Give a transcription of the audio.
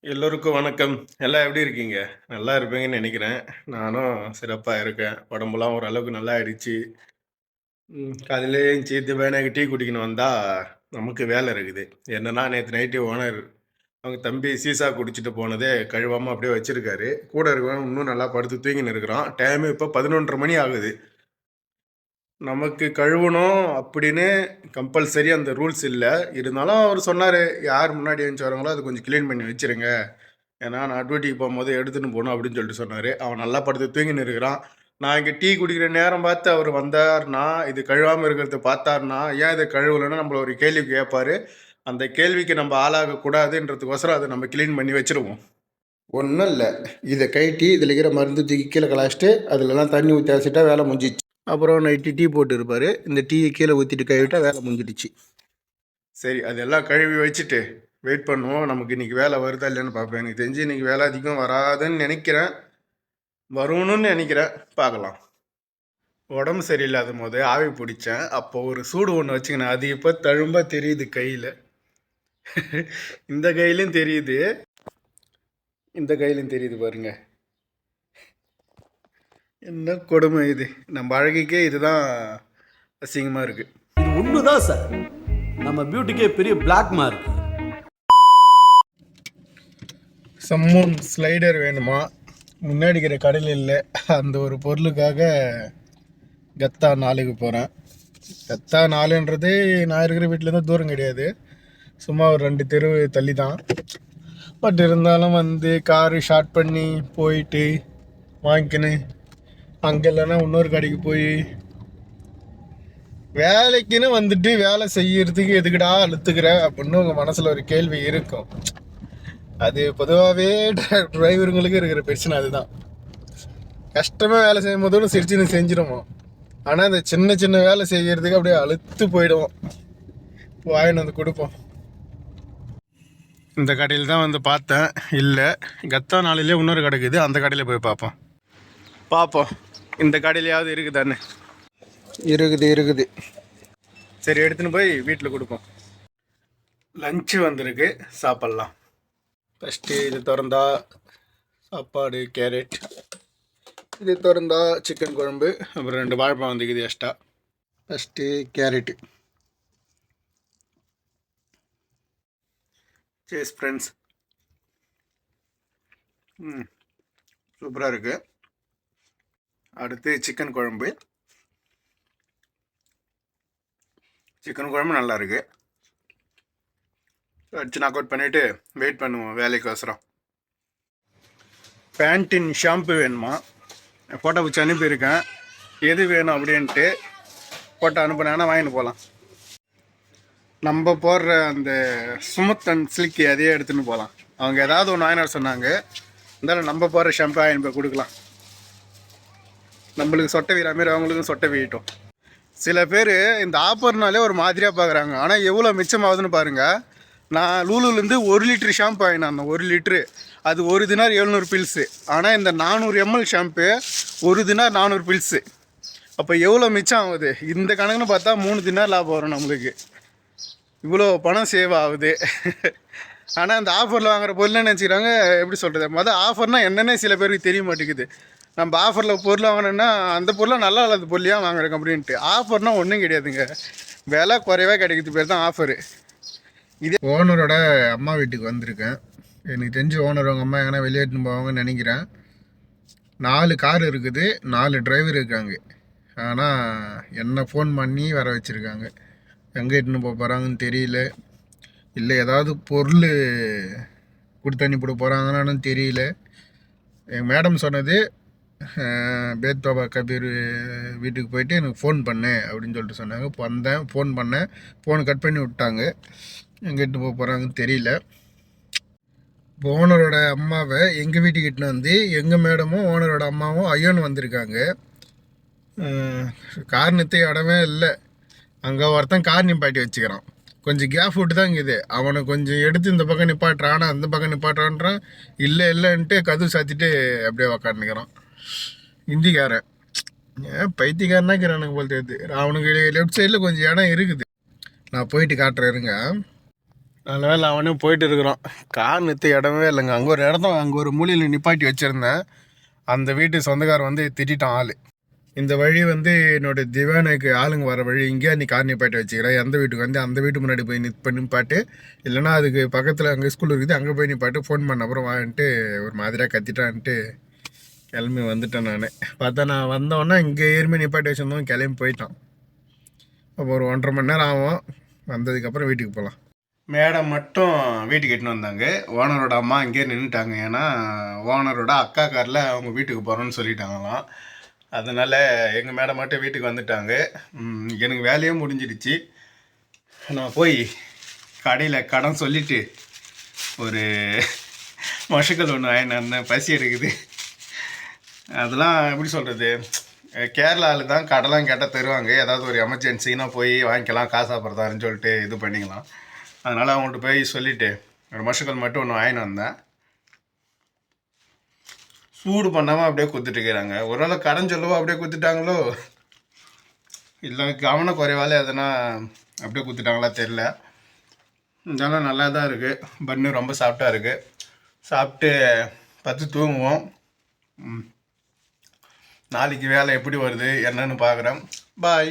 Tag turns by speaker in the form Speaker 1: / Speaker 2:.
Speaker 1: எல்லோருக்கும் வணக்கம். எல்லாம் எப்படி இருக்கீங்க? நல்லா இருப்பீங்கன்னு நெனைக்கிறேன். நானும் சிறப்பா இருக்கேன். உடம்புலாம் ஓரளவுக்கு நல்லா ஆயிடுச்சு. காலையில எந்திச்சு திவானாக்கு டீ குடிக்கணும் வந்தா, நமக்கு வேலை இருக்குது. என்னன்னா, நேத்து நைட்டு ஓனர் அவங்க தம்பி சீசா குடிச்சிட்டு போனதே கழுவாம அப்படியே வச்சிருக்காரு. கூட இருக்கிறவன் இன்னும் நல்லா படுத்து தூங்கின்னு இருக்கிறான். டைம் இப்போ 11:30 மணி ஆகுது. நமக்கு கழுவணும் அப்படின்னு கம்பல்சரி அந்த ரூல்ஸ் இல்ல. இருந்தாலும் அவரு சொன்னாரு, "யார் முன்னாடி எந்திச்சு வராங்களோ, அத கொஞ்சம் கிளீன் பண்ணி வச்சுருங்க." ஏன்னா, நான் டியூட்டிக்கு போம்போது எடுத்துன்னு போணும் அப்படின்னு சொல்லிட்டு சொன்னாரு. அவன் நல்லா படுத்து தூங்கின்னு இருக்கிறான். நான் இங்க டீ குடிக்கிற நேரம் பார்த்து அவரு வந்தாருன்னா, இது கழுவாம இருக்கிறத பார்த்தாருன்னா, ஏன் இத கழுவலன்னு நம்மள ஒரு கேள்வி கேட்பாரு. அந்த கேள்விக்கு நம்ம ஆளாகக்கூடாதுன்றதுக்கோசரம் அத நம்ம கிளீன் பண்ணி வச்சுருவோம். ஒன்றும் இல்லை, இதை கழட்டி இதில் இருக்கிற மருந்து தூக்கி கீழே கலாச்சிட்டு அதிலலாம் தண்ணி ஊற்றி அரைச்சிட்டா வேலை முடிஞ்சிச்சு. அப்புறம் நைட்டு டீ போட்டு இருப்பார். இந்த டீயை கீழே ஊற்றிட்டு கழுவிட்டா வேலை முடிஞ்சிடுச்சு. சரி, அதெல்லாம் கழுவி வச்சுட்டு வெயிட் பண்ணுவோம். நமக்கு இன்றைக்கி வேலை வருதா இல்லைன்னு பார்ப்பேன். எனக்கு தெரிஞ்சு இன்றைக்கி வேலை அதிகம் வராதுன்னு நினைக்கிறேன். வரணும்னு நினைக்கிறேன், பார்க்கலாம். உடம்பு சரியில்லாத போது ஆவி பிடிச்சேன். அப்போ ஒரு சூடு ஒன்று வச்சுக்கினேன். அது இப்போ தழும்ப தெரியுது கையில். இந்த கையிலையும் தெரியுது, இந்த கையிலையும் தெரியுது பாருங்க. என்ன கொடுமை இது! நம்ம அழகுக்கே இதுதான் அசிங்கமாக இருக்குது.
Speaker 2: இது ஒண்ணுதான் சார் நம்ம பியூட்டிக்கே பெரிய பிளாக் மார்க்.
Speaker 1: சம்மூன் ஸ்லைடர் வேணுமா? முன்னாடி இருக்கிற கடையில் இல்லை. அந்த ஒரு பொருளுக்காக கத்தா 4க்கு போகிறேன். கத்தா 4ன்றது நான் இருக்கிற வீட்டிலேருந்து தூரம் கிடையாது, சும்மா ஒரு 2 தெரு தள்ளி தான். பட் இருந்தாலும் வந்து காரு ஷார்ட் பண்ணி போயிட்டு வாங்கிக்கின்னு அங்கே இல்லைன்னா இன்னொரு கடைக்கு போய் வேலைக்குன்னு வந்துட்டு வேலை செய்யறதுக்கு எதுக்குடா அழுத்துக்கிற அப்படின்னு உங்கள் மனசில் ஒரு கேள்வி இருக்கும். அது பொதுவாகவே டிரைவருங்களுக்கு இருக்கிற பிரச்சனை அதுதான். கஷ்டமாக வேலை செய்யும் போதோடு சிரிச்சுன்னு செஞ்சிடுவோம். ஆனால் இந்த சின்ன சின்ன வேலை செய்யறதுக்கு அப்படியே அழுத்து போயிடுவோம். வாங்கின்னு வந்து கொடுப்போம். இந்த கடையில் தான் வந்து பார்த்தேன், இல்லை. கத்தா 4லே இன்னொரு கடை இருக்குது, அந்த கடையில் போய் பார்ப்போம் இந்த கடையிலையாவது இருக்குதானே. இருக்குது. சரி, எடுத்துன்னு போய் வீட்டில் கொடுப்போம். லஞ்சு வந்திருக்கு, சாப்பிட்லாம். ஃபஸ்ட்டு இது திறந்தா சாப்பாடு, கேரட். இது திறந்தா சிக்கன் குழம்பு, அப்புறம் 2 வாழைப்பழம் வந்துக்குது எக்ஸ்ட்ரா. First carrot. சேஸ் ஃப்ரெண்ட்ஸ். சூப்பராக இருக்குது. அடுத்து சிக்கன் குழம்பு. சிக்கன் குழம்பு நல்லா இருக்குது. அடிச்சு நாக் அவுட் பண்ணிவிட்டு வெயிட் பண்ணுவோம் வேலைக்கோசரம். பேண்டின் ஷாம்பு வேணுமா? ஃபோட்டோ பிடிச்சி அனுப்பியிருக்கேன். எது வேணும் அப்படின்ட்டு ஃபோட்டோ அனுப்புனாங்கன்னா வாங்கிட்டு போகலாம். நம்ம போடுற அந்த ஸ்மூத் அண்ட் சில்கி அதையே எடுத்துன்னு போகலாம். அவங்க ஏதாவது ஒன்று வாங்கினார் சொன்னாங்க, இருந்தாலும் நம்ம போடுற ஷாம்பு வாங்கி போய் கொடுக்கலாம். நம்மளுக்கு சொட்டை வீரா மாரி அவங்களுக்கும் சொட்டை வீட்டும். சில பேர் இந்த ஆஃபர்னாலே ஒரு மாதிரியாக பார்க்குறாங்க. ஆனால் எவ்வளோ மிச்சமாகுதுன்னு பாருங்கள். நான் லூலுலேருந்து 1 லிட்ரு ஷாம்பு வாங்கினேன். 1 லிட்ரு அது 1 தினார் 700 பில்ஸு. ஆனால் இந்த 400 ml ஷாம்பு 1 தினார் 400 பில்ஸு. அப்போ எவ்வளோ மிச்சம் ஆகுது? இந்த கணக்குன்னு பார்த்தா 3 தினார் லாபம் வரும் நம்மளுக்கு. இவ்வளோ பணம் சேவ் ஆகுது. ஆனால் அந்த ஆஃபரில் வாங்குற பொருள்னு நினச்சிக்கிறாங்க. எப்படி சொல்கிறது, ஆஃபர்னால் என்னென்னே சில பேருக்கு தெரிய மாட்டேங்குது. நம்ம ஆஃபரில் பொருள் வாங்கினோன்னா அந்த பொருளை நல்லா இல்லாத பொருளையாக வாங்குறோம் அப்படின்ட்டு. ஆஃபர்னால் ஒன்றும் கிடையாதுங்க, விலை குறைவாக கிடைக்கிறது பேர் தான் ஆஃபரு. இதே ஓனரோட அம்மா வீட்டுக்கு வந்திருக்கேன். எனக்கு தெரிஞ்ச ஓனர் அவங்க அம்மா எங்கன்னா வெளியேட்டுன்னு போவாங்கன்னு நினைக்கிறேன். 4 கார் இருக்குது, 4 டிரைவர் இருக்காங்க. ஆனால் என்னை ஃபோன் பண்ணி வர வச்சுருக்காங்க. எங்கே இட்டுன்னு போக போகிறாங்கன்னு தெரியல. இல்லை ஏதாவது பொருள் கொடுத்து அனுப்பிவிட போகிறாங்கன்னு தெரியல. எங்கள் மேடம் சொன்னது, பேத் பாபா கபீர் வீட்டுக்கு போயிட்டு எனக்கு ஃபோன் பண்ணு அப்படின்னு சொல்லிட்டு சொன்னாங்க. இப்போ வந்தேன், ஃபோன் பண்ணேன், ஃபோன் கட் பண்ணி விட்டாங்க. எங்கே இட்டு போக போகிறாங்கன்னு தெரியல. இப்போ ஓனரோட அம்மாவை எங்கள் வீட்டுக்கு இட்டுன்னு வந்து எங்கள் மேடமும் ஓனரோட அம்மாவும் ஐயோன்னு வந்திருக்காங்க. காரணத்தை இடமே இல்லை. அங்கே ஒருத்தன் கார் நிப்பாட்டி வச்சுக்கிறான். கொஞ்சம் கேப் விட்டு தான் இருக்குது. அவனை கொஞ்சம் எடுத்து இந்த பக்கம் நிப்பாட்டுறான், ஆனால் அந்த பக்கம் நிப்பாட்டுறான்றான். இல்லைன்ட்டு கதவு சாத்திட்டு அப்படியே உக்காந்துக்கிறான். ஹிந்திக்காரன். ஏன் பைத்தியக்காரனா இருக்கிறானுங்க போல் தெரியுது. அவனுக்கு லெஃப்ட் சைடில் கொஞ்சம் இடம் இருக்குது. நான் போயிட்டு காட்டுறேன் இருங்க. நல்ல வேலை அவனும் போயிட்டு இருக்கிறோம். கார் நிறுத்த இடமே இல்லைங்க. அங்கே ஒரு மூலையில் நிப்பாட்டி வச்சுருந்தேன். அந்த வீட்டு சொந்தக்காரர் வந்து திட்டான் ஆள். இந்த வழி வந்து என்னோட திவானுக்கு ஆளுங்க வர வழி. இங்கேயா நீ கார் நிப்பாட்டி வச்சுக்கிறேன், எந்த வீட்டுக்கு வந்து அந்த வீட்டு முன்னாடி போய் நிப்பாட்டு, இல்லைனா அதுக்கு பக்கத்தில் அங்கே ஸ்கூல் இருக்குது அங்கே போய் நிப்பாட்டு, ஃபோன் பண்ண அப்புறம் வாங்கிட்டு ஒரு மாதிரியாக கத்திட்டான்ட்டு கிளம்பி வந்துட்டேன். நான் பார்த்தா நான் வந்தோன்னே இங்கே ஏறுமே நிப்பாட்டி வச்சுருந்தோம், கிளம்பி போயிட்டான். அப்போ ஒரு 1.5 மணி நேரம் ஆகும். வந்ததுக்கப்புறம் வீட்டுக்கு போகலாம். மேடம் மட்டும் வீட்டுக்கு எட்டுன்னு வந்தாங்க. ஓனரோட அம்மா இங்கே நின்றுட்டாங்க. ஏன்னா ஓனரோட அக்கா காரில் அவங்க வீட்டுக்கு போகிறோன்னு சொல்லிட்டாங்களாம். அதனால் எங்கள் மேடம் மட்டும் வீட்டுக்கு வந்துட்டாங்க. எனக்கு வேலையும் முடிஞ்சிடுச்சு. நான் போய் கடையில் கடன் சொல்லிவிட்டு ஒரு மொஷக்கல் ஒன்று வாங்கினேன். பசி எடுக்குது. அதெல்லாம் எப்படி சொல்கிறது, கேரளாவில் தான் கடைலாம் கேட்டால் தருவாங்க. ஏதாவது ஒரு எமர்ஜென்சின்னா போய் வாங்கிக்கலாம், காசு சாப்பிட்றதான்னு சொல்லிட்டு இது பண்ணிக்கலாம். அதனால் அவங்கள்ட்ட போய் சொல்லிவிட்டு ஒரு மொஷக்கல் மட்டும் ஒன்று வாங்கின்னு வந்தேன். சூடு பண்ணாமல் அப்படியே கொடுத்துட்டுருக்கிறாங்க. ஒரு வேளை கடன் சொல்லவோ அப்படியே கொடுத்துட்டாங்களோ, இல்லை கவன குறைவால் எதனா அப்படியே கொடுத்துட்டாங்களா தெரில. இதெல்லாம் நல்லா தான் இருக்குது. பன்னு ரொம்ப சாஃப்டாக இருக்குது. சாப்பிட்டு பத்து தூங்குவோம். நாளைக்கு வேலை எப்படி வருது என்னன்னு பார்க்குறேன். பாய்.